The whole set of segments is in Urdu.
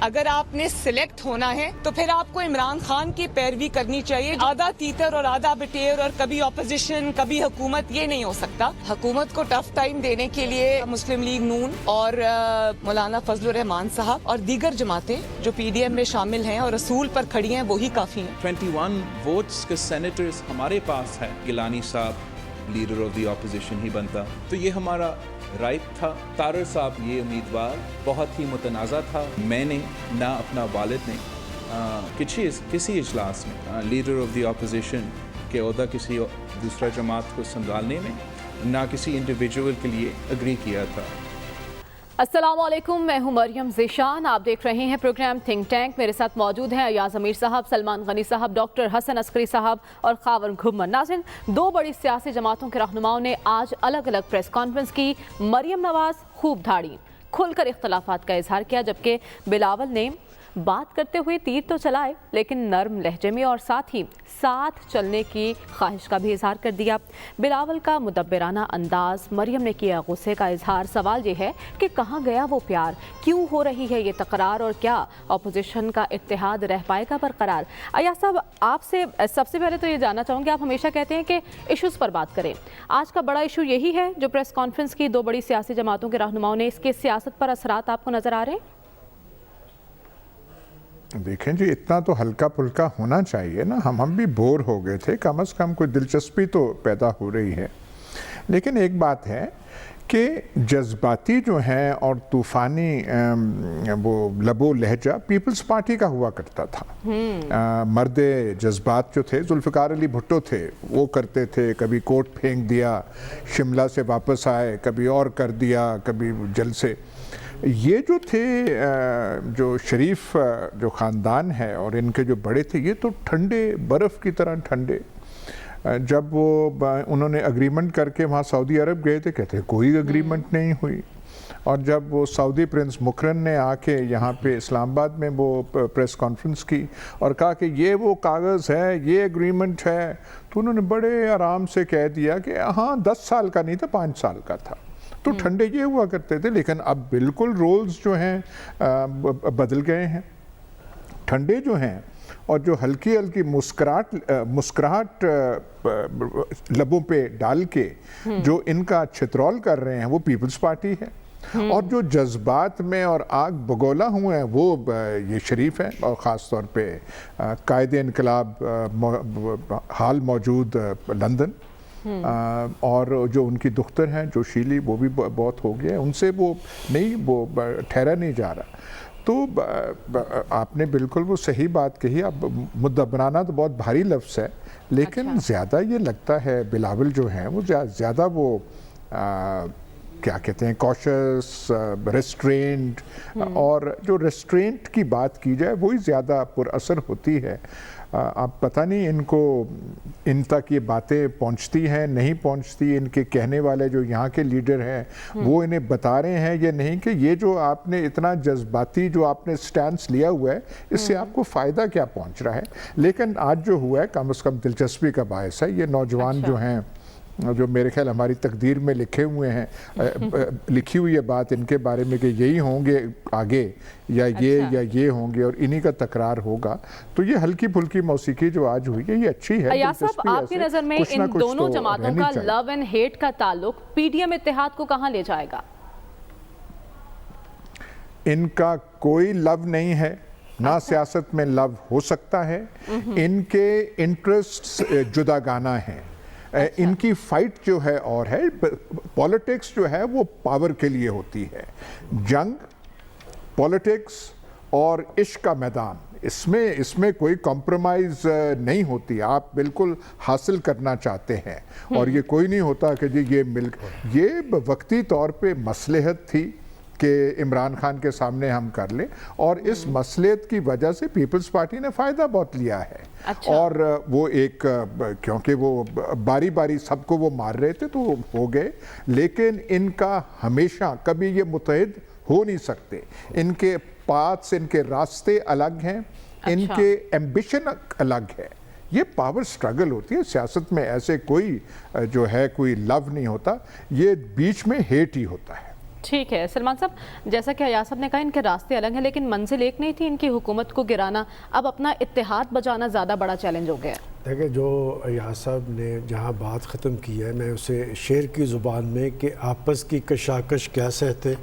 اگر آپ نے سلیکٹ ہونا ہے تو پھر آپ کو عمران خان کی پیروی کرنی چاہیے. آدھا تیتر اور آدھا بٹیر اور کبھی اپوزیشن کبھی حکومت، یہ نہیں ہو سکتا. حکومت کو ٹف ٹائم دینے کے لیے مسلم لیگ نون اور مولانا فضل الرحمان صاحب اور دیگر جماعتیں جو پی ڈی ایم میں شامل ہیں اور اصول پر کھڑی ہیں وہی کافی ہیں. 21 ووٹس کے سینیٹرز ہمارے پاس ہیں. گیلانی صاحب لیڈر آف دی اپوزیشن ہی بنتا تو یہ ہمارا رائٹ تھا. طارر صاحب یہ امیدوار بہت ہی متنازع تھا. میں نے نہ اپنا والد نے کسی اجلاس میں لیڈر آف دی اپوزیشن کے عہدہ کسی دوسرا جماعت کو سنبھالنے میں نہ کسی انڈیویجول کے لیے اگری کیا تھا. السلام علیکم، میں ہوں مریم ذیشان. آپ دیکھ رہے ہیں پروگرام تھنک ٹینک. میرے ساتھ موجود ہیں ایاز امیر صاحب، سلمان غنی صاحب، ڈاکٹر حسن عسکری صاحب اور خاور گھمن. ناظرین، دو بڑی سیاسی جماعتوں کے رہنماؤں نے آج الگ الگ پریس کانفرنس کی. مریم نواز خوب دھاڑی کھل کر اختلافات کا اظہار کیا، جبکہ بلاول نے بات کرتے ہوئے تیر تو چلائے لیکن نرم لہجے میں اور ساتھ ہی ساتھ چلنے کی خواہش کا بھی اظہار کر دیا. بلاول کا مدبرانہ انداز، مریم نے کیا غصے کا اظہار. سوال یہ ہے کہ کہاں گیا وہ پیار، کیوں ہو رہی ہے یہ تکرار اور کیا اپوزیشن کا اتحاد رہ پائے گا برقرار؟ ایاز صاحب، آپ سے سب سے پہلے تو یہ جاننا چاہوں گی، آپ ہمیشہ کہتے ہیں کہ ایشوز پر بات کریں. آج کا بڑا ایشو یہی ہے جو پریس کانفرنس کی دو بڑی سیاسی جماعتوں کے رہنماؤں نے، اس کے سیاست پر اثرات آپ کو نظر آ رہے ہیں؟ دیکھیں جی، اتنا تو ہلکا پھلکا ہونا چاہیے نا. ہم بھی بور ہو گئے تھے، کم از کم کوئی دلچسپی تو پیدا ہو رہی ہے. لیکن ایک بات ہے کہ جذباتی جو ہیں اور طوفانی وہ لب و لہجہ پیپلز پارٹی کا ہوا کرتا تھا. مرد جذبات جو تھے ذوالفقار علی بھٹو تھے، وہ کرتے تھے. کبھی کوٹ پھینک دیا، شملہ سے واپس آئے، کبھی اور کر دیا، کبھی جلسے. یہ جو تھے جو شریف جو خاندان ہے اور ان کے جو بڑے تھے، یہ تو ٹھنڈے برف کی طرح ٹھنڈے. جب وہ انہوں نے اگریمنٹ کر کے وہاں سعودی عرب گئے تھے، کہتے کوئی اگریمنٹ نہیں ہوئی. اور جب وہ سعودی پرنس مکرن نے آ کے یہاں پہ اسلام آباد میں وہ پریس کانفرنس کی اور کہا کہ یہ وہ کاغذ ہے، یہ اگریمنٹ ہے، تو انہوں نے بڑے آرام سے کہہ دیا کہ ہاں 10 سال کا نہیں تھا، 5 سال کا تھا. تو ٹھنڈے یہ ہوا کرتے تھے. لیکن اب بالکل رولز جو ہیں بدل گئے ہیں. ٹھنڈے جو ہیں اور جو ہلکی ہلکی مسکراہٹ لبوں پہ ڈال کے جو ان کا چھترول کر رہے ہیں وہ پیپلز پارٹی ہے. اور جو جذبات میں اور آگ بگولا ہوئے ہیں وہ یہ شریف ہیں، اور خاص طور پہ قائد انقلاب حال موجود لندن، اور جو ان کی دختر ہیں جو شیلی، وہ بھی بہت ہو گیا ہے ان سے، وہ ٹھہرا نہیں جا رہا. تو آپ نے بالکل وہ صحیح بات کہی. اب مدبرانہ تو بہت بھاری لفظ ہے، لیکن زیادہ یہ لگتا ہے بلاول جو ہیں وہ زیادہ وہ کیا کہتے ہیں کوشس، ریسٹرینٹ، اور جو ریسٹرینٹ کی بات کی جائے وہی زیادہ پر اثر ہوتی ہے. اب پتہ نہیں ان کو ان تک یہ باتیں پہنچتی ہیں نہیں پہنچتی. ان کے کہنے والے جو یہاں کے لیڈر ہیں وہ انہیں بتا رہے ہیں یا نہیں کہ یہ جو آپ نے اتنا جذباتی جو آپ نے سٹینس لیا ہوا ہے، اس سے آپ کو فائدہ کیا پہنچ رہا ہے. لیکن آج جو ہوا ہے کم از کم دلچسپی کا باعث ہے. یہ نوجوان جو ہیں جو میرے خیال ہماری تقدیر میں لکھے ہوئے ہیں، لکھی ہوئی ہے بات ان کے بارے میں کہ یہی ہوں گے آگے، یا یہ ہوں گے، اور انہی کا تکرار ہوگا. تو یہ ہلکی پھلکی موسیقی جو آج ہوئی ہے یہ اچھی ہے. ایاز صاحب، آپ کی نظر میں ان دونوں جماعتوں کا لو اینڈ ہیٹ کا تعلق پی ڈی ایم اتحاد کو کہاں لے جائے گا؟ ان کا کوئی لو نہیں ہے، نہ سیاست میں لو ہو سکتا ہے. ان کے انٹرسٹ جداگانہ ہیں. ان کی فائٹ جو ہے اور ہے، پولیٹکس جو ہے وہ پاور کے لیے ہوتی ہے. جنگ، پولیٹکس اور عشق کا میدان، اس میں کوئی کمپرومائز نہیں ہوتی. آپ بالکل حاصل کرنا چاہتے ہیں اور یہ کوئی نہیں ہوتا کہ جی یہ وقتی طور پہ مصلحت تھی کہ عمران خان کے سامنے ہم کر لیں، اور اس مصلحت کی وجہ سے پیپلز پارٹی نے فائدہ بہت لیا ہے. اور وہ ایک کیونکہ وہ باری باری سب کو وہ مار رہے تھے تو ہو گئے. لیکن ان کا ہمیشہ کبھی یہ متحد ہو نہیں سکتے. ان کے پاتھس، ان کے راستے الگ ہیں، ان کے ایمبیشن الگ ہے. یہ پاور سٹرگل ہوتی ہے سیاست میں. ایسے کوئی جو ہے کوئی لو نہیں ہوتا، یہ بیچ میں ہیٹ ہی ہوتا ہے. ٹھیک ہے سلمان صاحب، جیسا کہ ایاز صاحب نے کہا ان کے راستے الگ ہیں لیکن منزل ایک نہیں تھی، ان کی حکومت کو گرانا اب اپنا اتحاد بچانا زیادہ بڑا چیلنج ہو گیا ہے۔ دیکھیں جو ایاز صاحب نے جہاں بات ختم کی ہے، میں اسے شعر کی زبان میں کہ آپس کی کشاکش کیا سہتے،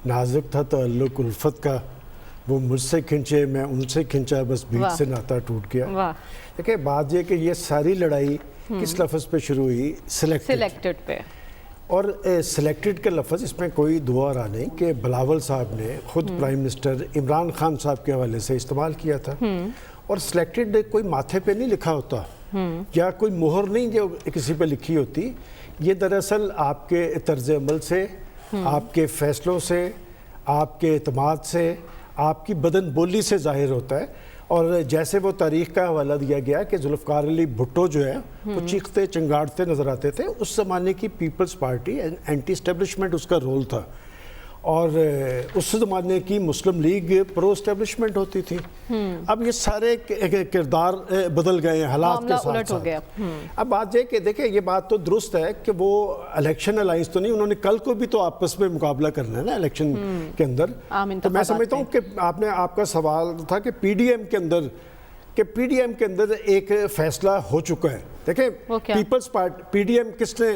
نازک تھا تعلق الفت کا، وہ مجھ سے کھنچے میں ان سے کھنچا، بس بیچ سے ناتا ٹوٹ گیا۔ دیکھیں بات یہ کہ یہ ساری لڑائی کس لفظ پہ شروع ہوئی؟ سلیکٹڈ پہ، اور سلیکٹڈ کا لفظ اس میں کوئی دو رہا نہیں کہ بلاول صاحب نے خود پرائم منسٹر عمران خان صاحب کے حوالے سے استعمال کیا تھا، اور سلیکٹڈ کوئی ماتھے پہ نہیں لکھا ہوتا یا کوئی مہر نہیں جو کسی پہ لکھی ہوتی، یہ دراصل آپ کے طرز عمل سے، آپ کے فیصلوں سے، آپ کے اعتماد سے، آپ کی بدن بولی سے ظاہر ہوتا ہے۔ اور جیسے وہ تاریخ کا حوالہ دیا گیا کہ ذوالفقار علی بھٹو جو ہے وہ چیختے چنگاڑتے نظر آتے تھے، اس زمانے کی پیپلز پارٹی اینٹی اسٹیبلشمنٹ اس کا رول تھا، اور اس زمانے کی مسلم لیگ پرو اسٹیبلشمنٹ ہوتی تھی۔ اب یہ سارے کردار بدل گئے ہیں حالات کے ساتھ ساتھ۔ اب بات یہ کہ دیکھیں یہ بات تو درست ہے کہ وہ الیکشن الائنس تو نہیں، انہوں نے کل کو بھی تو آپس میں مقابلہ کرنا ہے نا الیکشن کے اندر۔ تو میں سمجھتا ہوں کہ آپ کا سوال تھا کہ پی ڈی ایم کے اندر ایک فیصلہ ہو چکا ہے۔ دیکھیں Peoples Party P D M کس نے،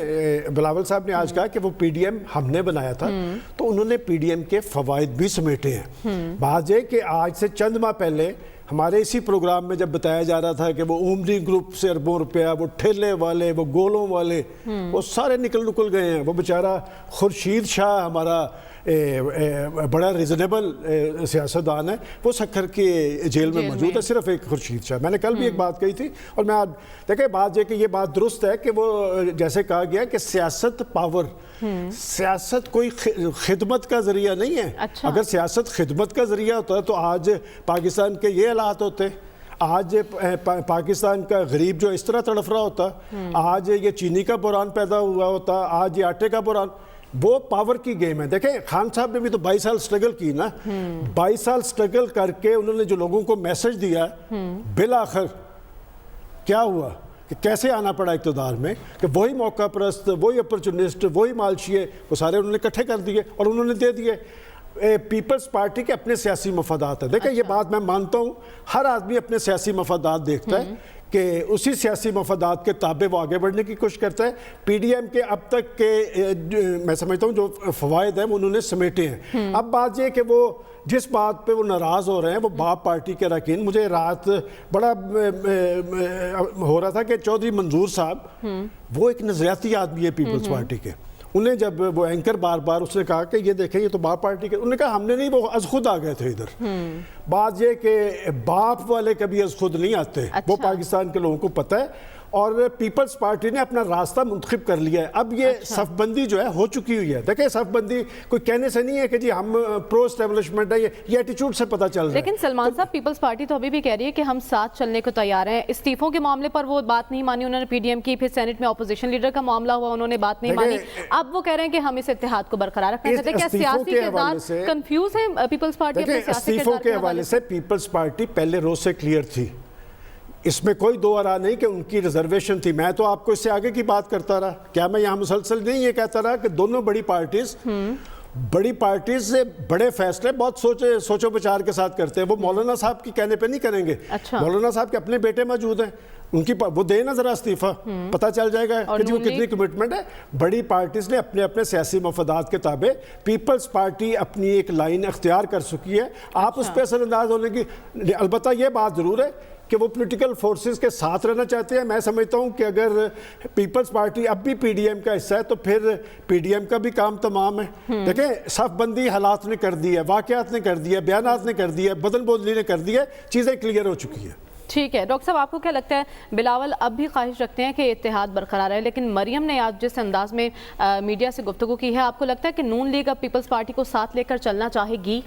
بلاول صاحب نے آج کہا کہ وہ پی ڈی ایم ہم نے بنایا تھا، تو انہوں نے پی ڈی ایم کے فوائد بھی سمیٹے ہیں۔ بات یہ کہ آج سے چند ماہ پہلے ہمارے اسی پروگرام میں جب بتایا جا رہا تھا کہ وہ عمری گروپ سے اربوں روپیہ، وہ ٹھیلے والے، وہ گولوں والے، وہ سارے نکل گئے ہیں۔ وہ بیچارہ خورشید شاہ ہمارا بڑا ریزنیبل سیاستدان ہے، وہ سکھر کے جیل میں موجود ہے، صرف ایک خورشید شاہ۔ میں نے کل بھی ایک بات کہی تھی، اور میں آج دیکھیں بات یہ کہ یہ بات درست ہے کہ وہ جیسے کہا گیا کہ سیاست پاور، سیاست کوئی خدمت کا ذریعہ نہیں ہے۔ اگر سیاست خدمت کا ذریعہ ہوتا تو آج پاکستان کے یہ حالات ہوتے، آج پاکستان کا غریب جو اس طرح تڑف رہا ہوتا، آج یہ چینی کا بحران پیدا ہوا ہوتا، آج یہ آٹے کا بحران۔ وہ پاور کی گیم ہے۔ دیکھیں خان صاحب نے بھی تو 22 سال سٹرگل کی نا، 22 سال سٹرگل کر کے انہوں نے جو لوگوں کو میسج دیا، بالآخر کیا ہوا کہ کیسے آنا پڑا اقتدار میں، کہ وہی موقع پرست، وہی اپرچونسٹ، وہی مالشیے، وہ سارے انہوں نے اکٹھے کر دیے اور انہوں نے دے دیے۔ پیپلز پارٹی کے اپنے سیاسی مفادات ہیں۔ دیکھیں یہ بات میں مانتا ہوں، ہر آدمی اپنے سیاسی مفادات دیکھتا ہے کہ اسی سیاسی مفادات کے تابع وہ آگے بڑھنے کی کوشش کرتا ہے۔ پی ڈی ایم کے اب تک کے میں سمجھتا ہوں جو فوائد ہیں وہ انہوں نے سمیٹے ہیں۔ اب بات یہ کہ وہ جس بات پہ وہ ناراض ہو رہے ہیں وہ باپ پارٹی کے اراکین، مجھے رات بڑا ہو رہا تھا کہ چودھری منظور صاحب وہ ایک نظریاتی آدمی ہے پیپلز پارٹی کے، انہیں جب وہ اینکر بار بار اس نے کہا کہ یہ دیکھیں یہ تو باپ پارٹی کے، انہوں نے کہا ہم نے نہیں، وہ از خود آ گئے تھے ادھر۔ بات یہ کہ باپ والے کبھی از خود نہیں آتے، وہ پاکستان کے لوگوں کو پتہ ہے، اور پیپلز پارٹی نے اپنا راستہ منتخب کر لیا ہے۔ اب یہ صف بندی جو ہے ہو چکی ہوئی ہے۔ دیکھیں صف بندی کوئی کہنے سے نہیں ہے کہ جی ہم پرو اسٹیبلشمنٹ ہے، یہ ایٹیچیوڈ سے پتہ چل رہا ہے۔ لیکن سلمان صاحب پیپلز پارٹی تو ابھی بھی کہہ رہی ہے کہ ہم ساتھ چلنے کو تیار ہیں۔ استعفوں کے معاملے پر وہ بات نہیں مانی انہوں نے پی ڈی ایم کی، پھر سینٹ میں اپوزیشن لیڈر کا معاملہ ہوا انہوں نے بات نہیں مانی، اب وہ کہہ رہے ہیں کہ ہم اس اتحاد کو برقرار رکھنا چاہتے ہیں۔ کیا سیاسی کردار کنفیوز ہے پیپلز پارٹی اپنے سیاسی کردار کے حوالے سے؟ پیپلز پارٹی پہلے روز سے کلیئر تھی، اس میں کوئی دو آرا نہیں کہ ان کی ریزرویشن تھی۔ میں تو آپ کو اس سے آگے کی بات کرتا رہا، کیا میں یہاں مسلسل نہیں یہ کہتا رہا کہ دونوں بڑی پارٹیز سے بڑے فیصلے بہت سوچو بچار کے ساتھ کرتے ہیں۔ وہ مولانا صاحب کی کہنے پہ نہیں کریں گے۔ مولانا صاحب کے اپنے بیٹے موجود ہیں، ان کی وہ دے نا ذرا استعفیٰ، پتہ چل جائے گا کہ وہ کتنی کمٹمنٹ ہے۔ بڑی پارٹیز نے اپنے اپنے سیاسی مفادات کے تابع، پیپلز پارٹی اپنی ایک لائن اختیار کر چکی ہے، آپ اس پہ اثر انداز ہونے کی۔ البتہ یہ بات ضرور ہے کہ وہ پولیٹیکل فورسز کے ساتھ رہنا چاہتے ہیں۔ میں سمجھتا ہوں کہ اگر پیپلز پارٹی اب بھی پی ڈی ایم کا حصہ ہے تو پھر پی ڈی ایم کا بھی کام تمام ہے۔ دیکھیں صف بندی حالات نے کر دی ہے، واقعات نے کر دی ہے، بیانات نے کر دی ہے، بدن بودلی نے کر دی ہے، چیزیں کلیئر ہو چکی ہیں۔ ٹھیک ہے ڈاکٹر صاحب، آپ کو کیا لگتا ہے بلاول اب بھی خواہش رکھتے ہیں کہ اتحاد برقرار ہے، لیکن مریم نے آج جس انداز میں میڈیا سے گفتگو کی ہے، آپ کو لگتا ہے کہ نون لیگ اب پیپلز پارٹی کو ساتھ لے کر چلنا چاہے گی؟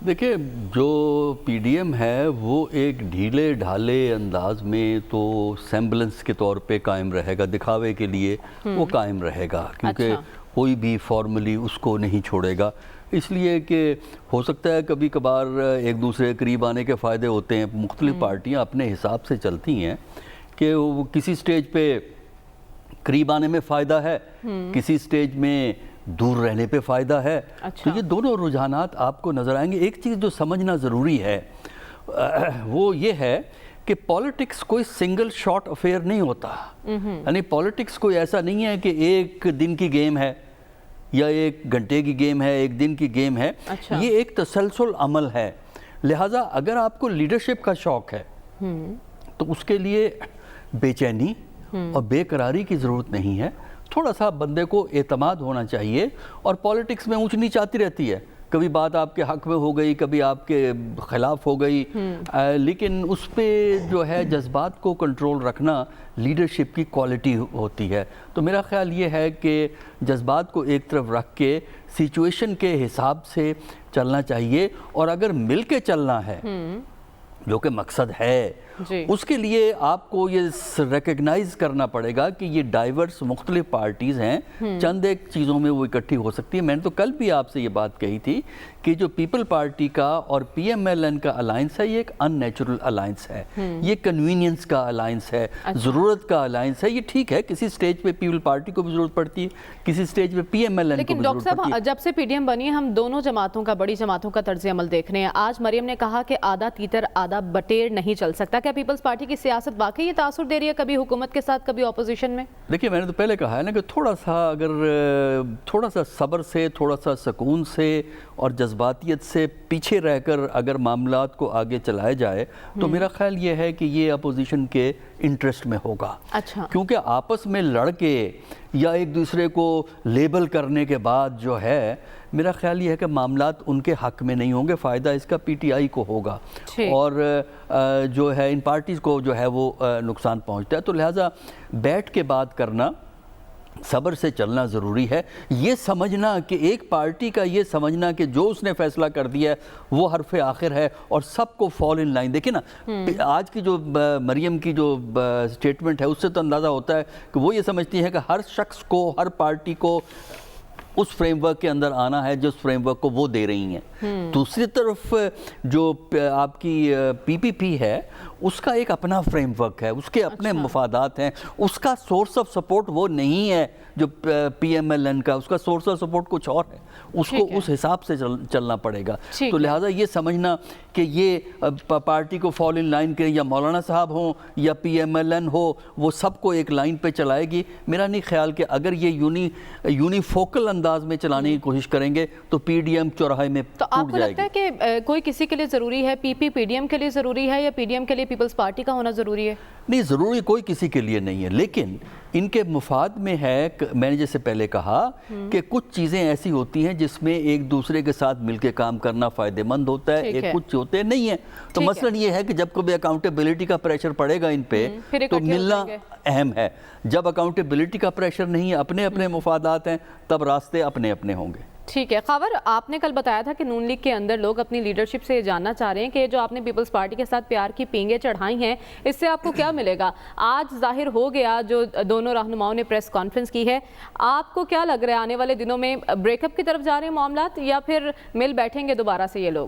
دیکھیں جو پی ڈی ایم ہے وہ ایک ڈھیلے ڈھالے انداز میں تو سیمبلنس کے طور پہ قائم رہے گا، دکھاوے کے لیے وہ قائم رہے گا، کیونکہ کوئی بھی فارملی اس کو نہیں چھوڑے گا، اس لیے کہ ہو سکتا ہے کبھی کبھار ایک دوسرے قریب آنے کے فائدے ہوتے ہیں۔ مختلف پارٹیاں اپنے حساب سے چلتی ہیں کہ وہ کسی سٹیج پہ قریب آنے میں فائدہ ہے، کسی سٹیج میں دور رہنے پہ فائدہ ہے. اچھا. تو یہ دونوں رجحانات آپ کو نظر آئیں گے. ایک چیز جو سمجھنا ضروری ہے وہ یہ ہے کہ پالیٹکس کوئی سنگل شاٹ افیئر نہیں ہوتا. یعنی پالیٹکس کوئی ایسا نہیں ہے کہ ایک دن کی گیم ہے یا ایک گھنٹے کی گیم ہے, ایک دن کی گیم ہے. یہ ایک تسلسل عمل ہے. لہٰذا اگر آپ کو لیڈرشپ کا شوق ہے تو اس کے لیے بے چینی اور بے قراری کی ضرورت نہیں ہے. تھوڑا سا بندے کو اعتماد ہونا چاہیے. اور پالیٹکس میں اونچ نیچ آتی رہتی ہے, کبھی بات آپ کے حق میں ہو گئی, کبھی آپ کے خلاف ہو گئی, لیکن اس پہ جو ہے جذبات کو کنٹرول رکھنا لیڈرشپ کی کوالٹی ہوتی ہے. تو میرا خیال یہ ہے کہ جذبات کو ایک طرف رکھ کے سچویشن کے حساب سے چلنا چاہیے. اور اگر مل کے چلنا ہے جو کہ مقصد ہے, اس کے لیے آپ کو یہ ریکگنائز کرنا پڑے گا کہ یہ ڈائیورس مختلف پارٹیز ہیں. چند ایک چیزوں میں وہ اکٹھی ہو سکتی ہے. میں نے تو کل بھی آپ سے یہ بات کہی تھی کہ جو پیپل پارٹی کا اور پی ایم ایل این کا الائنس ہے یہ ایک ان نیچرل الائنس ہے. یہ کنوینئنس کا الائنس ہے, ضرورت کا الائنس ہے. یہ ٹھیک ہے کسی سٹیج پہ پیپل پارٹی کو بھی ضرورت پڑتی ہے, کسی سٹیج پہ پی ایم ایل این کو بھی ضرورت پڑتی ہے. لیکن ڈاکٹر صاحب جب سے پی ڈی ایم بنی ہے ہم دونوں جماعتوں کا, بڑی جماعتوں کا طرز عمل دیکھ رہے ہیں. آج مریم نے کہا کہ آدھا تیتر آدھا بٹیر نہیں چل سکتا. کیا پیپلز پارٹی کی سیاست واقعی یہ تاثر دے رہی ہے کبھی حکومت کے ساتھ کبھی اپوزیشن میں؟ دیکھیے میں نے تو پہلے کہا ہے نا کہ تھوڑا سا صبر سے, تھوڑا سا سکون سے اور جذباتیت سے پیچھے رہ کر اگر معاملات کو آگے چلائے جائے تو میرا خیال یہ ہے کہ یہ اپوزیشن کے انٹرسٹ میں ہوگا. اچھا. کیونکہ آپس میں لڑ کے یا ایک دوسرے کو لیبل کرنے کے بعد جو ہے میرا خیال یہ ہے کہ معاملات ان کے حق میں نہیں ہوں گے. فائدہ اس کا پی ٹی آئی کو ہوگا اور جو ہے ان پارٹیز کو جو ہے وہ نقصان پہنچتا ہے. تو لہٰذا بیٹھ کے بات کرنا, صبر سے چلنا ضروری ہے. یہ سمجھنا کہ ایک پارٹی کا یہ سمجھنا کہ جو اس نے فیصلہ کر دیا ہے وہ حرف آخر ہے اور سب کو فال ان لائن. دیکھیں نا آج کی جو مریم کی جو سٹیٹمنٹ ہے اس سے تو اندازہ ہوتا ہے کہ وہ یہ سمجھتی ہے کہ ہر شخص کو, ہر پارٹی کو اس فریم ورک کے اندر آنا ہے جس فریم ورک کو وہ دے رہی ہیں. دوسری طرف جو آپ کی پی پی پی ہے اس کا ایک اپنا فریم ورک ہے, اس کے اپنے مفادات ہیں, اس کا سورس آف سپورٹ وہ نہیں ہے جو پی ایم ایل این کا, اس کا سورس آف سپورٹ کچھ اور ہے. اس کو اس حساب سے چلنا پڑے گا. تو لہٰذا یہ سمجھنا کہ یہ پارٹی کو فال ان لائن کریں, یا مولانا صاحب ہوں یا پی ایم ایل این ہو, وہ سب کو ایک لائن پہ چلائے گی. میرا نہیں خیال کہ اگر یہ یونیفوکل انداز میں چلانے کی کوشش کریں گے تو پی ڈی ایم چوراہے میں ٹوٹ جائے گی. تو آپ کو لگتا ہے کہ کوئی کسی کے لیے ضروری ہے, پی ڈی ایم کے لیے ضروری ہے یا پی ڈی ایم کے لیے پیپلز پارٹی کا ہونا ضروری ہے؟ نہیں, ضروری کوئی کسی کے لیے نہیں ہے, لیکن ان کے مفاد میں ہے. میں نے جیسے پہلے کہا کہ کچھ چیزیں ایسی ہوتی ہیں جس میں ایک دوسرے کے ساتھ مل کے کام کرنا فائدہ مند ہوتا ہے, ایک کچھ ہوتے نہیں ہیں. تو مثلا یہ ہے کہ جب کبھی اکاؤنٹیبلٹی کا پریشر پڑے گا ان پہ تو ملنا اہم ہے. جب اکاؤنٹیبلٹی کا پریشر نہیں ہے, اپنے اپنے مفادات ہیں, تب راستے اپنے اپنے ہوں گے. ٹھیک ہے. خاور آپ نے کل بتایا تھا کہ نون لیگ کے اندر لوگ اپنی لیڈرشپ سے جاننا چاہ رہے ہیں کہ جو آپ نے پیپلز پارٹی کے ساتھ پیار کی پینگیں چڑھائی ہیں اس سے آپ کو کیا ملے گا؟ آج ظاہر ہو گیا جو دونوں رہنماؤں نے پریس کانفرنس کی ہے. آپ کو کیا لگ رہا ہے آنے والے دنوں میں بریک اپ کی طرف جا رہے ہیں معاملات یا پھر مل بیٹھیں گے دوبارہ سے یہ لوگ؟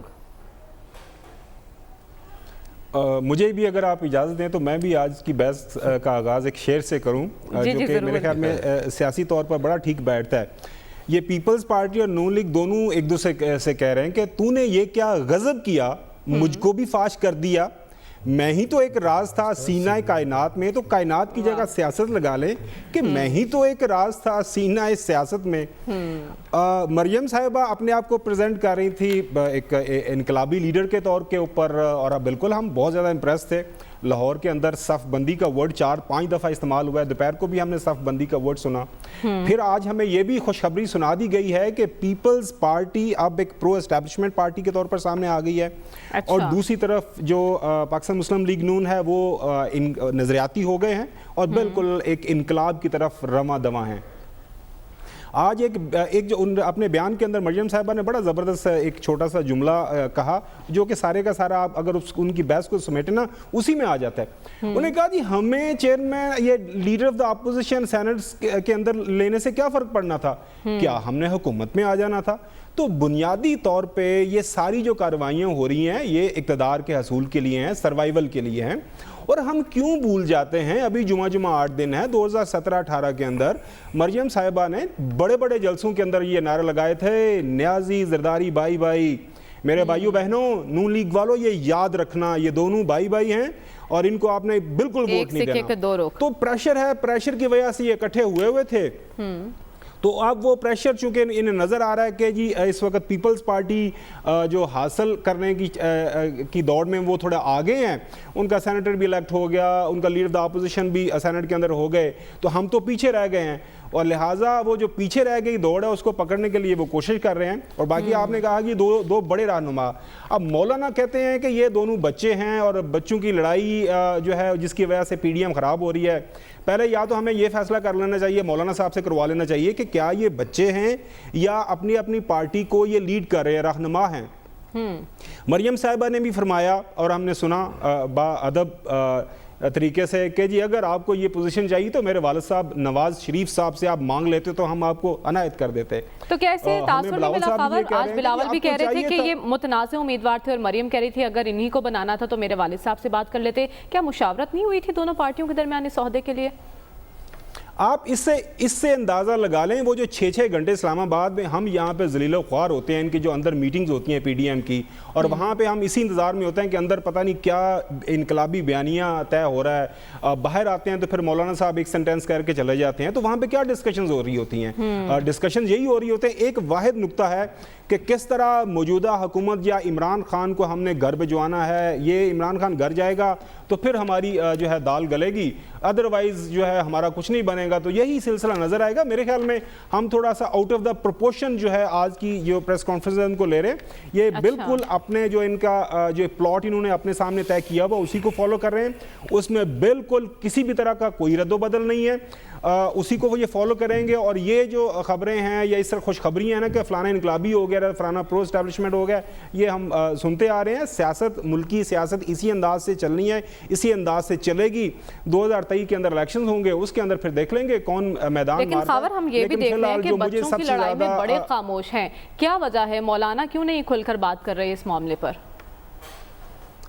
مجھے بھی اگر آپ اجازت دیں تو میں بھی آج کی بحث کا آغاز ایک شعر سے کروں جو کہ میرے خیال میں سیاسی طور پر بڑا ٹھیک بیٹھتا ہے. یہ پیپلز پارٹی اور نون لیگ دونوں ایک دوسرے سے کہہ رہے ہیں کہ تو نے یہ کیا غضب کیا, مجھ کو بھی فاش کر دیا, میں ہی تو ایک راز تھا سینہ کائنات میں. تو کائنات کی جگہ سیاست لگا لیں کہ میں ہی تو ایک راز تھا سینہ سیاست میں. مریم صاحبہ اپنے آپ کو پریزنٹ کر رہی تھی ایک انقلابی لیڈر کے طور کے اوپر, اور بالکل ہم بہت زیادہ امپریس تھے. لاہور کے اندر صف بندی کا ورڈ 4-5 دفعہ استعمال ہوا ہے, دوپہر کو بھی ہم نے صف بندی کا ورڈ سنا. پھر آج ہمیں یہ بھی خوشخبری سنا دی گئی ہے کہ پیپلز پارٹی اب ایک پرو اسٹیبلشمنٹ پارٹی کے طور پر سامنے آ گئی ہے. اور دوسری طرف جو پاکستان مسلم لیگ نون ہے وہ نظریاتی ہو گئے ہیں اور بالکل ایک انقلاب کی طرف رواں دواں ہیں. آج ایک جو اپنے بیان کے اندر مریم صاحبہ نے بڑا زبردست ایک چھوٹا سا جملہ کہا جو کہ سارے کا سارا آپ اگر ان کی بحث کو سمیٹے نا اسی میں آ جاتا ہے. انہوں نے کہا جی ہمیں چیئرمین یہ leader of the opposition senate کے اندر لینے سے کیا فرق پڑنا تھا, کیا ہم نے حکومت میں آ جانا تھا؟ تو بنیادی طور پہ یہ ساری جو کارروائیاں ہو رہی ہیں یہ اقتدار کے حصول کے لیے ہیں, سروائیول کے لیے ہیں. اور ہم کیوں بھول جاتے ہیں؟ ابھی جمعہ 8 دن ہے 2017-18 کے اندر مریم صاحبہ نے بڑے بڑے جلسوں کے اندر یہ نعرے لگائے تھے، نیازی زرداری بائی بائی. میرے بھائیوں بہنوں، نون لیگ والوں یہ یاد رکھنا، یہ دونوں بائی بائی ہیں اور ان کو آپ نے بالکل ووٹ نہیں دینا. تو پریشر ہے، پریشر کی وجہ سے یہ اکٹھے ہوئے تھے. تو اب وہ پریشر چونکہ انہیں نظر آ رہا ہے کہ جی اس وقت پیپلز پارٹی جو حاصل کرنے کی دوڑ میں وہ تھوڑا آگے ہیں، ان کا سینیٹر بھی الیکٹ ہو گیا، ان کا لیڈر دا اپوزیشن بھی سینیٹ کے اندر ہو گئے، تو ہم تو پیچھے رہ گئے ہیں. اور لہٰذا وہ جو پیچھے رہ گئی دوڑ ہے اس کو پکڑنے کے لیے وہ کوشش کر رہے ہیں. اور باقی آپ نے کہا کہ دو بڑے رہنما، اب مولانا کہتے ہیں کہ یہ دونوں بچے ہیں اور بچوں کی لڑائی جو ہے جس کی وجہ سے پی ڈی ایم خراب ہو رہی ہے. پہلے یا تو ہمیں یہ فیصلہ کر لینا چاہیے، مولانا صاحب سے کروا لینا چاہیے کہ کیا یہ بچے ہیں یا اپنی پارٹی کو یہ لیڈ کر رہے ہیں، رہنما ہیں. مریم صاحبہ نے بھی فرمایا اور ہم نے سنا با ادب طریقے سے کہ جی اگر آپ کو یہ پوزیشن چاہیے تو میرے والد صاحب نواز شریف صاحب سے آپ مانگ لیتے تو ہم آپ کو عنایت کر دیتے. تو کیسے تاثر نہیں ملا خاور؟ آج بلاول بھی کہہ رہے تھے کہ یہ متنازع امیدوار تھے اور مریم کہہ رہی تھی اگر انہی کو بنانا تھا تو میرے والد صاحب سے بات کر لیتے. کیا مشاورت نہیں ہوئی تھی دونوں پارٹیوں کے درمیان اس عہدے کے لیے؟ آپ اس سے اندازہ لگا لیں، وہ جو 6 گھنٹے اسلام آباد میں ہم یہاں پہ ذلیل و خوار ہوتے ہیں، ان کی جو اندر میٹنگز ہوتی ہیں پی ڈی ایم کی، اور وہاں پہ ہم اسی انتظار میں ہوتے ہیں کہ اندر پتہ نہیں کیا انقلابی بیانیہ طے ہو رہا ہے. باہر آتے ہیں تو پھر مولانا صاحب ایک سینٹینس کر کے چلے جاتے ہیں. تو وہاں پہ کیا ڈسکشنز ہو رہی ہوتی ہیں؟ ڈسکشنز یہی ہو رہی ہوتے ہیں. ایک واحد نقطہ ہے کہ کس طرح موجودہ حکومت یا عمران خان کو ہم نے گھر بھجوانا ہے. یہ عمران خان گھر جائے گا تو پھر ہماری جو ہے دال گلے گی، ادروائز جو ہے ہمارا کچھ نہیں بنے گا. تو یہی سلسلہ نظر آئے گا. میرے خیال میں ہم تھوڑا سا آؤٹ آف دا پروپورشن جو ہے آج کی جو پریس کانفرنس کو لے رہے ہیں، یہ بالکل اپنے جو ان کا جو پلاٹ انہوں نے اپنے سامنے طے کیا ہوا اسی کو فالو کر رہے ہیں. اس میں بالکل کسی بھی طرح کا کوئی رد و بدل نہیں ہے، اسی کو وہ یہ فالو کریں گے. اور یہ جو خبریں ہیں یا اس طرح خوشخبری ہیں نا کہ فلانا انقلابی ہو گیا، فلانا پرو اسٹیبلشمنٹ ہو گیا، یہ ہم سنتے آ رہے ہیں. سیاست، ملکی سیاست اسی انداز سے چلنی ہے، اسی انداز سے چلے گی. 2023 کے اندر الیکشنز ہوں گے، اس کے اندر پھر دیکھ لیں گے کون میدان مارتا ہے. لیکن خاور ہم یہ بھی دیکھ رہے ہیں کہ بچوں کی لڑائی میں بڑے خاموش ہیں. کیا وجہ ہے؟ مولانا کیوں نہیں کھل کر بات کر رہے ہیں اس معاملے پر؟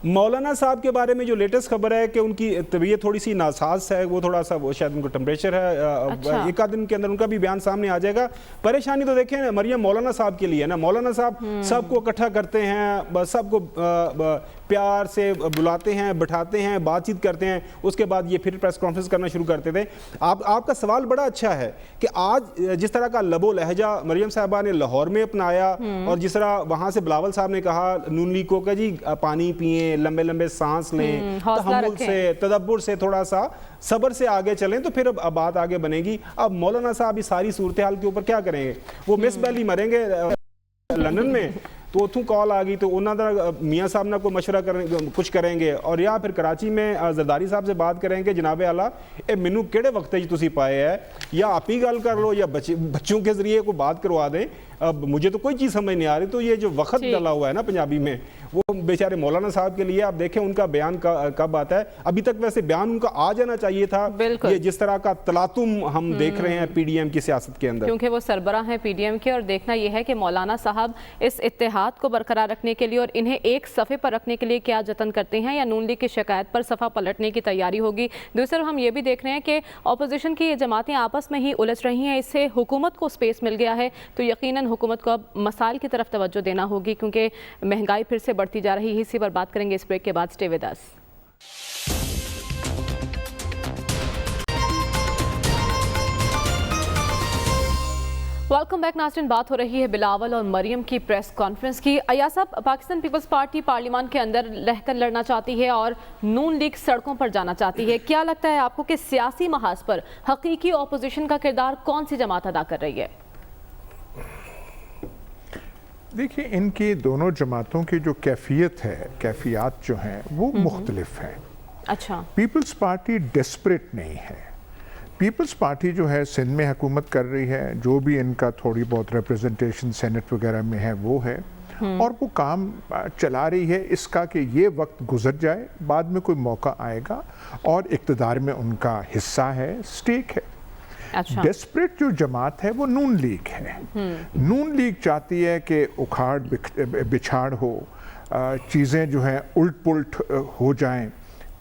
مولانا صاحب کے بارے میں جو لیٹسٹ خبر ہے کہ ان کی طبیعت تھوڑی سی ناساز ہے، وہ تھوڑا سا وہ شاید ان کو ٹمپریچر ہے. ایک آدھ دن کے اندر ان کا بھی بیان سامنے آ جائے گا. پریشانی تو دیکھیں مریم مولانا صاحب کے لیے نا، مولانا صاحب سب کو اکٹھا کرتے ہیں، سب کو پیار سے بلاتے ہیں، بٹھاتے ہیں، بات چیت کرتے ہیں. اس کے بعد یہ پھر پریس کانفرنس کرنا شروع کرتے تھے. آپ کا سوال بڑا اچھا ہے کہ آج جس طرح کا لب و لہجہ مریم صاحبہ نے لاہور میں اپنایا اور جس طرح وہاں سے بلاول صاحب نے کہا نون لیگ کو کہ جی پانی پئیں، لمبے لمبے سانس لیں، تحمل سے، تدبر سے، تھوڑا سا صبر سے آگے چلیں تو پھر اب بات آگے بنے گی. اب مولانا صاحب اس ساری صورتحال کے اوپر کیا کریں گے؟ وہ مس بیلی مریں گے لندن میں تو اتوں کال آ گئی تو انہوں نے میاں صاحب نے کوئی مشورہ کچھ کریں گے، اور یا پھر کراچی میں زرداری صاحب سے بات کریں کہ جناب اعلیٰ اے مینوں کہڑے وقت جی تسی پائے ہے، یا آپ ہی گل کر لو یا بچوں کے ذریعے کو بات کروا دیں. اب مجھے تو کوئی چیز سمجھ نہیں آ رہی. تو یہ جو وقت ڈلا ہوا ہے نا پنجابی میں، وہ بیچارے مولانا صاحب کے لیے آپ دیکھیں ان کا بیان کب آتا ہے. ابھی تک ویسے بیان ان کا آ جانا چاہیے تھا. یہ جس طرح کا تلاطم ہم دیکھ رہے ہیں پی ڈی ایم کی سیاست کے اندر، کیونکہ وہ سربراہ ہیں پی ڈی ایم کے، اور دیکھنا یہ ہے کہ مولانا صاحب اس اتحاد کو برقرار رکھنے کے لیے اور انہیں ایک صفحے پر رکھنے کے لیے کیا جتن کرتے ہیں، یا نون لیگ کی شکایت پر صفحہ پلٹنے کی تیاری ہوگی. دوسرا ہم یہ بھی دیکھ رہے ہیں کہ اپوزیشن کی یہ جماعتیں آپس میں ہی الجھ رہی ہیں. اس سے حکومت کو سپیس مل گیا ہے تو یقیناً حکومت کو اب مسائل کی طرف توجہ دینا ہوگی، کیونکہ مہنگائی پھر سے بڑھتی جا رہی ہے. اسی پر بات کریں گے اس بریک کے بعد. Stay with us. Welcome back ناظرین. بات ہو رہی ہے بلاول اور مریم کی پریس کانفرنس کی. ایاز صاحب، پاکستان پیپلز پارٹی پارلیمان کے اندر رہ کر لڑنا چاہتی ہے اور نون لیگ سڑکوں پر جانا چاہتی ہے. کیا لگتا ہے آپ کو کہ سیاسی محاذ پر حقیقی اپوزیشن کا کردار کون سی جماعت ادا کر رہی ہے؟ دیکھیں، ان کی دونوں جماعتوں کی جو کیفیت ہے، کیفیات جو ہیں وہ مختلف ہیں. اچھا، پیپلز پارٹی ڈیسپریٹ نہیں ہے. پیپلز پارٹی جو ہے سندھ میں حکومت کر رہی ہے، جو بھی ان کا تھوڑی بہت ریپرزنٹیشن سینٹ وغیرہ میں ہے وہ ہے، اور وہ کام چلا رہی ہے اس کا کہ یہ وقت گزر جائے، بعد میں کوئی موقع آئے گا اور اقتدار میں ان کا حصہ ہے، سٹیک ہے. ڈیسپریٹ جو جماعت ہے وہ نون لیگ ہے. نون لیگ چاہتی ہے کہ اکھاڑ بچھاڑ ہو، چیزیں جو ہیں الٹ پلٹ ہو جائیں،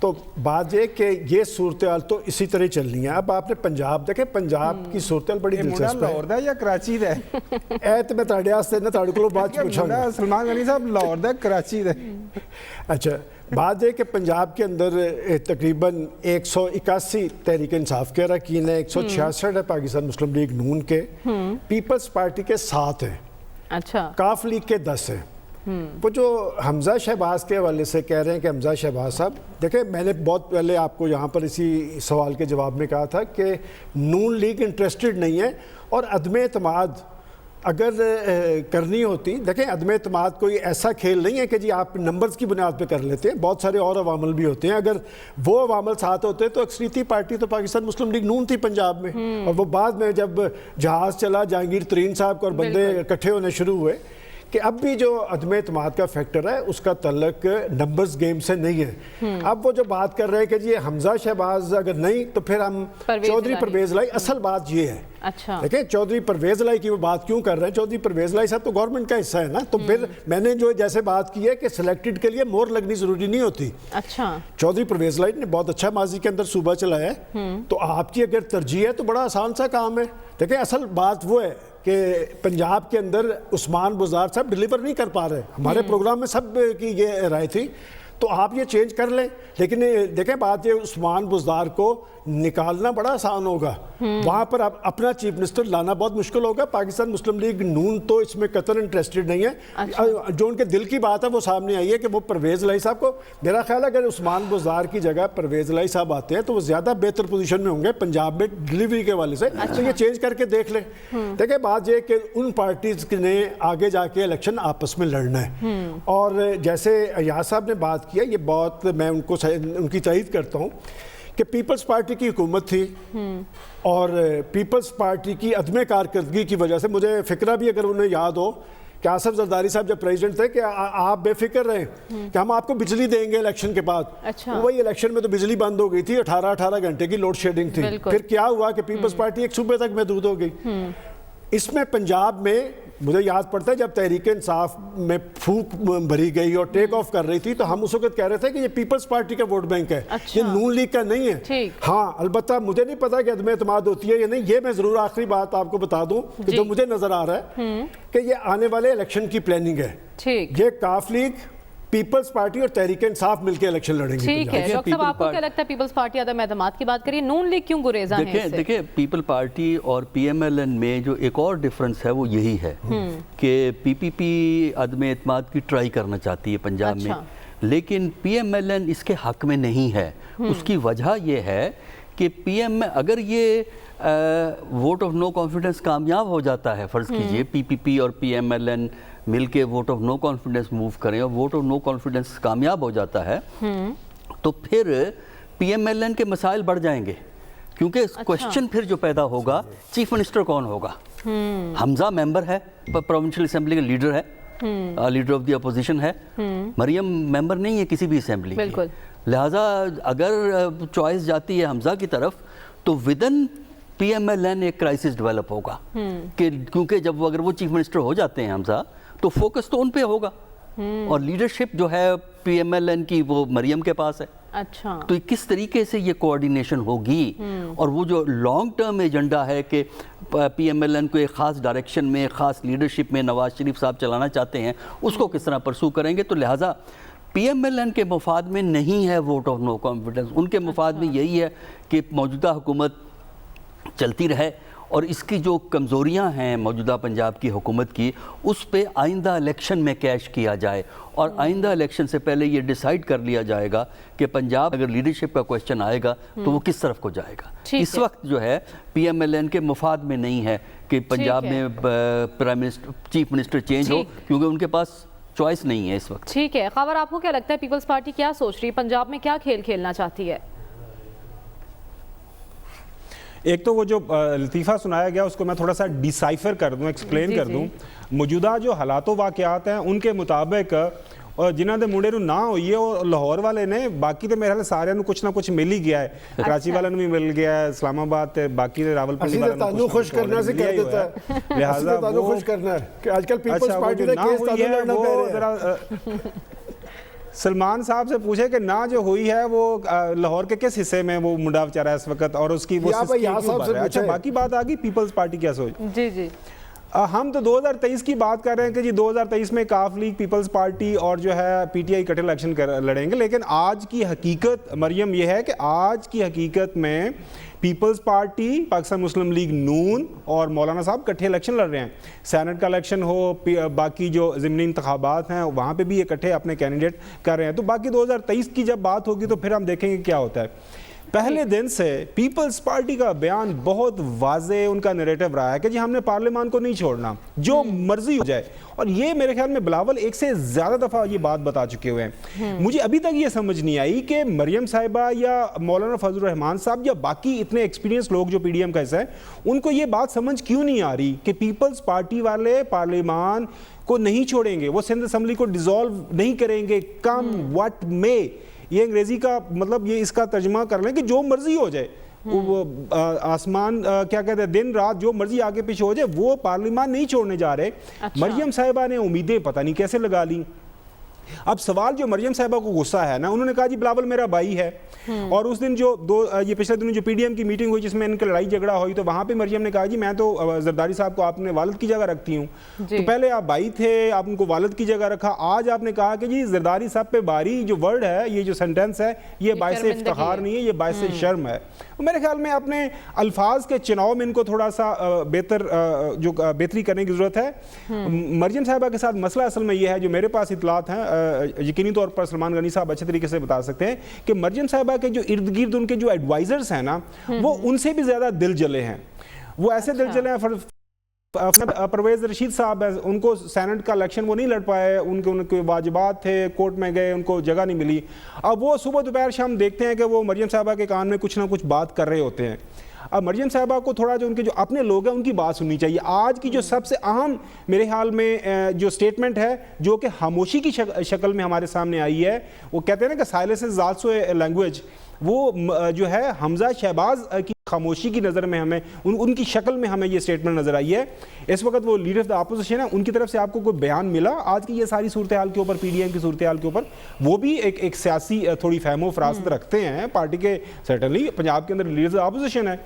تو بات یہ کہ یہ صورتحال تو اسی طرح چلنی ہے. اب آپ نے پنجاب دیکھے, پنجاب کی صورتحال بڑی دلچسپ ہے. لاہور دا یا کراچی دا اے تے میں تہاڈے واسطے نا تہاڈے کولوں بعد پوچھاں گا. سلمان غنی صاحب لاہور دا کراچی دا. اچھا, بات یہ کہ پنجاب کے اندر تقریباً 181 تحریک انصاف کے اراکین ہیں, 166 ہے پاکستان مسلم لیگ نون کے, پیپلز پارٹی کے 7 ہیں, اچھا, کاف لیگ کے 10 ہیں. وہ جو حمزہ شہباز کے حوالے سے کہہ رہے ہیں کہ حمزہ شہباز صاحب, دیکھیں میں نے بہت پہلے آپ کو یہاں پر اسی سوال کے جواب میں کہا تھا کہ نون لیگ انٹرسٹڈ نہیں ہے, اور عدم اعتماد اگر کرنی ہوتی, دیکھیں عدم اعتماد کوئی ایسا کھیل نہیں ہے کہ جی آپ نمبرز کی بنیاد پہ کر لیتے ہیں, بہت سارے اور عوامل بھی ہوتے ہیں. اگر وہ عوامل ساتھ ہوتے تو اکثریتی پارٹی تو پاکستان مسلم لیگ نون تھی پنجاب میں, اور وہ بعد میں جب جہاز چلا جہانگیر ترین صاحب کو اور بندے اکٹھے ہونے شروع ہوئے, کہ اب بھی جو عدم اعتماد کا فیکٹر ہے اس کا تعلق نمبرز گیم سے نہیں ہے. اب وہ جو بات کر رہے ہیں کہ جی حمزہ شہباز اگر نہیں تو پھر ہم چودھری پرویز الہی, اصل بات یہ ہے, اچھا, دیکھیں چودھری پرویز الہی کی وہ بات کیوں کر رہے ہیں, چودھری پرویز الہی صاحب تو گورنمنٹ کا حصہ ہے نا, تو پھر میں نے جو جیسے بات کی ہے کہ سلیکٹڈ کے لیے مور لگنی ضروری نہیں ہوتی. اچھا, چودھری پرویز الہی نے بہت اچھا ماضی کے اندر صوبہ چلایا ہے, تو آپ کی اگر ترجیح ہے تو بڑا آسان سا کام ہے. دیکھیں اصل بات وہ ہے کہ پنجاب کے اندر عثمان بزدار صاحب ڈیلیور نہیں کر پا رہے, ہمارے پروگرام میں سب کی یہ رائے تھی, تو آپ یہ چینج کر لیں. لیکن دیکھیں بات یہ, عثمان بزدار کو نکالنا بڑا آسان ہوگا, وہاں پر اپنا چیف منسٹر لانا بہت مشکل ہوگا. پاکستان مسلم لیگ نون تو اس میں قطعاً انٹرسٹڈ نہیں ہے. جو ان کے دل کی بات ہے وہ سامنے آئی ہے کہ وہ پرویز الہی صاحب کو, میرا خیال ہے اگر عثمان بزدار کی جگہ پرویز الہی صاحب آتے ہیں تو وہ زیادہ بہتر پوزیشن میں ہوں گے پنجاب میں ڈیلیوری کے حوالے سے. تو یہ چینج کر کے دیکھ لیں. دیکھیں بات یہ کہ ان پارٹیز نے آگے جا کے الیکشن آپس میں لڑنا ہے, اور جیسے ایاز صاحب نے بات کیا, یہ بہت میں ان کی تائید کرتا ہوں کہ پیپلز پارٹی کی حکومت تھی, اور پیپلز پارٹی کی عدم کارکردگی کی وجہ سے, مجھے فکرہ بھی اگر انہیں یاد ہو کہ آصف زرداری صاحب جب پریزیڈنٹ تھے کہ آپ بے فکر رہیں کہ ہم آپ کو بجلی دیں گے الیکشن کے بعد. وہی الیکشن میں تو بجلی بند ہو گئی تھی, 18 گھنٹے کی لوڈ شیڈنگ تھی. پھر کیا ہوا کہ پیپلز پارٹی ایک صوبے تک محدود ہو گئی. اس میں پنجاب میں مجھے یاد پڑتا ہے جب تحریک انصاف میں پھونک بھری گئی اور ٹیک آف کر رہی تھی, تو ہم اس وقت کہہ رہے تھے کہ یہ پیپلز پارٹی کا ووٹ بینک ہے, یہ نون لیگ کا نہیں ہے. ہاں البتہ مجھے نہیں پتا کہ عدم اعتماد ہوتی ہے یا نہیں, یہ میں ضرور آخری بات آپ کو بتا دوں کہ جو مجھے نظر آ رہا ہے کہ یہ آنے والے الیکشن کی پلاننگ ہے. یہ کاف لیگ, پیپلز پارٹی اور تحریک انصاف مل کے الیکشن لڑیں گے. ٹھیک ہے ڈاکٹر صاحب, آپ کو کیا لگتا ہے پیپلز پارٹی عدم اعتماد کی بات کریے, نون لیگ کیوں گریزاں ہیں اس سے؟ دیکھیں پیپل پارٹی اور پی ایم ایل این میں جو ایک اور ڈفرنس ہے وہ یہی ہے کہ پی پی پی عدم اعتماد کی ٹرائی کرنا چاہتی ہے پنجاب میں, لیکن پی ایم ایل این اس کے حق میں نہیں ہے. اس کی وجہ یہ ہے کہ پی ایم میں اگر یہ ووٹ آف نو کانفیڈنس کامیاب ہو جاتا ہے, فرض کیجئے پی پی پی اور پی ایم ایل این مل کے vote of no confidence move کریں اور ووٹ آف نو کانفیڈنس کامیاب ہو جاتا ہے, تو پھر پی ایم ایل این کے مسائل بڑھ جائیں گے, کیونکہ کوشچن پھر جو پیدا ہوگا چیف منسٹر کون ہوگا. حمزہ ممبر ہے, پروونشل اسمبلی کا لیڈر ہے, لیڈر آف دی اپوزیشن ہے, مریم ممبر نہیں ہے کسی بھی اسمبلی کی, لہٰذا اگر چوائس جاتی ہے حمزہ کی طرف تو ودن پی ایم ایل این ایک کرائسس ڈیولپ ہوگا, کہ کیونکہ جب اگر وہ چیف منسٹر ہو جاتے ہیں حمزہ تو فوکس تو ان پہ ہوگا, اور لیڈرشپ جو ہے پی ایم ایل این کی وہ مریم کے پاس ہے. اچھا, تو کس طریقے سے یہ کوآرڈینیشن ہوگی, اور وہ جو لانگ ٹرم ایجنڈا ہے کہ پی ایم ایل این کو ایک خاص ڈائریکشن میں, خاص لیڈرشپ میں نواز شریف صاحب چلانا چاہتے ہیں, اس کو کس طرح پرسو کریں گے. تو لہٰذا پی ایم ایل این کے مفاد میں نہیں ہے ووٹ آف نو کانفیڈنس, ان کے مفاد میں یہی ہے کہ موجودہ حکومت چلتی رہے, اور اس کی جو کمزوریاں ہیں موجودہ پنجاب کی حکومت کی, اس پہ آئندہ الیکشن میں کیش کیا جائے, اور آئندہ الیکشن سے پہلے یہ ڈیسائیڈ کر لیا جائے گا کہ پنجاب اگر لیڈرشپ کا کویسچن آئے گا تو وہ کس طرف کو جائے گا. اس وقت جو ہے پی ایم ایل این کے مفاد میں نہیں ہے کہ پنجاب میں prime minister, chief minister change ہو, کیونکہ ان کے پاس چوائس نہیں ہے اس وقت. ٹھیک ہے خاور, آپ کو کیا لگتا ہے پیپلز پارٹی کیا سوچ رہی ہے, پنجاب میں کیا کھیل کھیلنا چاہتی ہے؟ ایک تو وہ جو لطیفہ سنایا گیا اس کو میں تھوڑا سا ڈیسائفر کر دوں, ایکسپلین کر دوں. موجودہ جو حالات و واقعات ہیں ان کے مطابق جنہاں دے منڈے نو نہ ہوئی ہے وہ لاہور والے نے, باقی تو میرے خیال سارے نو کچھ نہ کچھ مل ہی گیا ہے, کراچی والے نو بھی مل گیا ہے, اسلام آباد باقی راولپنڈی والے نو خوش کرنا سے کر دیتا ہے, لہٰذا وہ خوش کرنا ہے کہ آج کل پیپلز پارٹی نے کیس تعلق لڑنا پہ رہے ہیں. سلمان صاحب سے پوچھے کہ نہ جو ہوئی ہے وہ لاہور کے کس حصے میں وہ منڈا بچا رہا ہے اس وقت اور اس کی وہ اچھا باقی بات آ گئی پیپلز پارٹی کیا سوچ. جی ہم تو 2023 کی بات کر رہے ہیں کہ جی 2023 میں کاف لیگ پیپلز پارٹی اور جو ہے پی ٹی آئی اکٹھے الیکشن لڑیں گے, لیکن آج کی حقیقت مریم یہ ہے کہ آج کی حقیقت میں پیپلز پارٹی, پاکستان مسلم لیگ نون اور مولانا صاحب اکٹھے الیکشن لڑ رہے ہیں. سینٹ کا الیکشن ہو, باقی جو ضمنی انتخابات ہیں وہاں پہ بھی اکٹھے اپنے کینڈیڈیٹ کر رہے ہیں. تو باقی 2023 کی جب بات ہوگی تو پھر ہم دیکھیں گے کیا ہوتا ہے. پہلے دن سے پیپلز پارٹی کا بیان بہت واضح ان کا نیریٹو رہا ہے کہ جی ہم نے پارلیمان کو نہیں چھوڑنا, جو مرضی ہو جائے. اور یہ میرے خیال میں بلاول ایک سے زیادہ دفعہ یہ بات بتا چکے ہوئے ہیں. مجھے ابھی تک یہ سمجھ نہیں آئی کہ مریم صاحبہ یا مولانا فضل الرحمان صاحب یا باقی اتنے ایکسپیرینس لوگ جو پی ڈی ایم کا حصہ ہیں, ان کو یہ بات سمجھ کیوں نہیں آ رہی کہ پیپلز پارٹی والے پارلیمان کو نہیں چھوڑیں گے, وہ سندھ اسمبلی کو ڈیزالو نہیں کریں گے, کم واٹ میں. یہ انگریزی کا مطلب یہ اس کا ترجمہ کر لیں کہ جو مرضی ہو جائے, آسمان کیا کہتے ہیں دن رات جو مرضی آگے پیچھے ہو جائے, وہ پارلیمان نہیں چھوڑنے جا رہے. مریم صاحبہ نے امیدیں پتہ نہیں کیسے لگا لی. اب سوال جو مریم صاحبہ کو غصہ ہے نا, انہوں نے کہا جی بلاول میرا بھائی ہے, اور اس دن جو یہ پچھلے دنوں جو پی ڈی ایم کی میٹنگ ہوئی جس میں ان کی لڑائی جھگڑا ہوئی, تو وہاں پہ مریم نے کہا جی میں تو زرداری صاحب کو آپ نے والد کی جگہ رکھتی ہوں. تو پہلے آپ بھائی تھے, آپ ان کو والد کی جگہ رکھا, آج آپ نے کہا کہ جی زرداری صاحب پہ باری جو ورڈ ہے, یہ جو سینٹینس ہے, یہ باعث افتخار نہیں ہے, یہ باعث شرم ہے. میرے خیال میں اپنے الفاظ کے چناؤ میں ان کو تھوڑا سا بہتری کرنے کی ضرورت ہے. مریم صاحبہ کے ساتھ مسئلہ اصل میں یہ ہے, جو میرے پاس اطلاعات ہیں, یقینی طور پر سلمان غنی صاحب اچھے طریقے سے بتا سکتے ہیں, کہ مریم صاحبہ کے جو ارد گرد ان کے جو ایڈوائزرز ہیں نا, وہ ان سے بھی زیادہ دل جلے ہیں. وہ ایسے دل جلے ہیں, پرویز رشید صاحب ہیں, ان کو سینٹ کا الیکشن وہ نہیں لڑ پائے, ان کے واجبات تھے, کورٹ میں گئے, ان کو جگہ نہیں ملی. اب وہ صبح دوپہر شام دیکھتے ہیں کہ وہ مریم صاحبہ کے کان میں کچھ نہ کچھ بات کر رہے ہوتے ہیں. اب مریم صاحبہ کو تھوڑا جو ان کے جو اپنے لوگ ہیں ان کی بات سننی چاہیے. آج کی جو سب سے اہم میرے حال میں جو سٹیٹمنٹ ہے, جو کہ خاموشی کی شکل میں ہمارے سامنے آئی ہے, وہ کہتے ہیں نا کہ silence is also a language. وہ جو ہے حمزہ شہباز کی خاموشی کی نظر میں ہمیں ان کی شکل میں ہمیں یہ سٹیٹمنٹ نظر آئی ہے. اس وقت وہ لیڈر آف دا اپوزیشن ہے, ان کی طرف سے آپ کو کوئی بیان ملا آج کی یہ ساری صورتحال کے اوپر, پی ڈی ایم کی صورتحال کے اوپر؟ وہ بھی ایک سیاسی تھوڑی فہم و فراست رکھتے ہیں پارٹی کے, سرٹنلی پنجاب کے اندر لیڈر آف دا اپوزیشن ہے.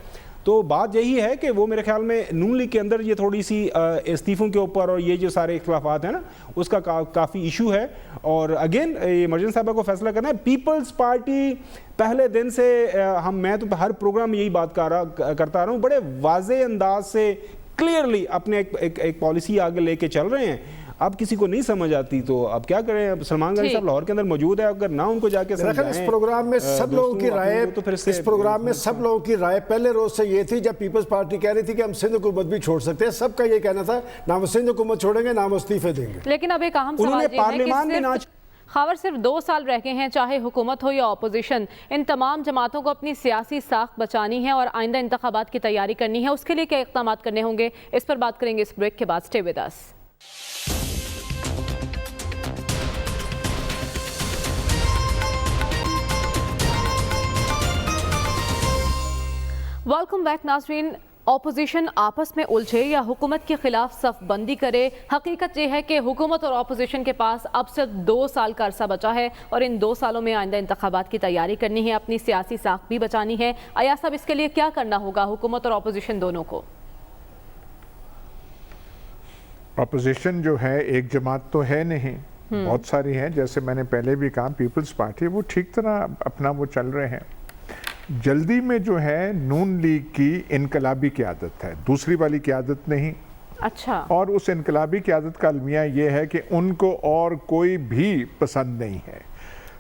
تو بات یہی ہے کہ وہ میرے خیال میں نون لیگ کے اندر یہ تھوڑی سی استعفوں کے اوپر اور یہ جو سارے اختلافات ہیں نا, اس کا کافی ایشو ہے. اور اگین یہ مریم صاحبہ کو فیصلہ کرنا ہے. پیپلز پارٹی پہلے دن سے میں تو ہر پروگرام میں یہی بات کرتا رہا ہوں, بڑے واضح انداز سے کلیئرلی اپنے ایک پالیسی آگے لے کے چل رہے ہیں. اب کسی کو نہیں سمجھ آتی تو اب کیا کریں. سلمان غنی صاحب لاہور کے اندر موجود ہے, اگر نہ ان کو جا کے سمجھائیں. اس پروگرام میں سب لوگوں کی رائے, اس پروگرام میں سب لوگوں کی رائے پہلے روز سے یہ تھی جب پیپلز پارٹی کہہ رہی تھی کہ ہم سندھ حکومت بھی چھوڑ سکتے ہیں. سب کا یہ کہنا تھا نہ وہ سندھ حکومت چھوڑیں گے نہ وہ استعفے دیں گے. لیکن اب ایک اہم سوال یہ ہے کہ خاور صرف 2 سال رہ گئے ہیں, چاہے حکومت ہو یا اپوزیشن, ان تمام جماعتوں کو اپنی سیاسی ساکھ بچانی ہے اور آئندہ انتخابات کی تیاری کرنی ہے. اس کے لیے کیا اقدامات کرنے ہوں گے, اس پر بات کریں گے اس بریک کے بعد. Stay with us. Welcome back ناظرین. اپوزیشن آپس میں الجھے یا حکومت کے خلاف صف بندی کرے, حقیقت یہ ہے کہ حکومت اور اپوزیشن کے پاس اب صرف 2 سال کا عرصہ بچا ہے اور ان 2 سالوں میں آئندہ انتخابات کی تیاری کرنی ہے, اپنی سیاسی ساکھ بھی بچانی ہے. ایاز صاحب, اس کے لیے کیا کرنا ہوگا حکومت اور اپوزیشن دونوں کو؟ اپوزیشن جو ہے ایک جماعت تو ہے نہیں, بہت ساری ہیں. جیسے میں نے پہلے بھی کہا, پیپلز پارٹی وہ ٹھیک طرح اپنا وہ چل رہے ہیں. جلدی میں جو ہے نون لیگ کی انقلابی قیادت ہے, دوسری والی قیادت نہیں. اچھا. اور اس انقلابی قیادت کا المیہ یہ ہے کہ ان کو اور کوئی بھی پسند نہیں ہے.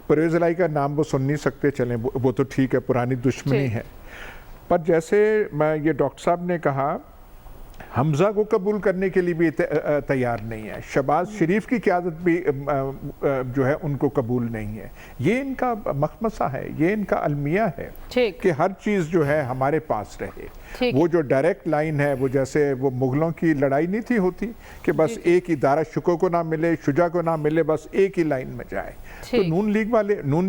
پرویز الہی کا نام وہ سن نہیں سکتے, چلیں وہ تو ٹھیک ہے, پرانی دشمنی ہے. پر جیسے یہ ڈاکٹر صاحب نے کہا, حمزہ کو قبول کرنے کے لیے بھی تیار نہیں ہے. شہباز شریف کی قیادت بھی جو ہے ان کو قبول نہیں ہے. یہ ان کا مخمصہ ہے, یہ ان کا المیہ ہے کہ ہر چیز جو ہے ہمارے پاس رہے. وہ جو ڈائریکٹ لائن ہے, وہ جیسے وہ مغلوں کی لڑائی نہیں تھی ہوتی کہ بس ایک ادارہ شکو کو نہ ملے, شجاع کو نہ ملے, بس ایک ہی لائن میں جائے. تو نون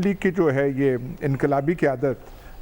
لیگ کی جو ہے یہ انقلابی قیادت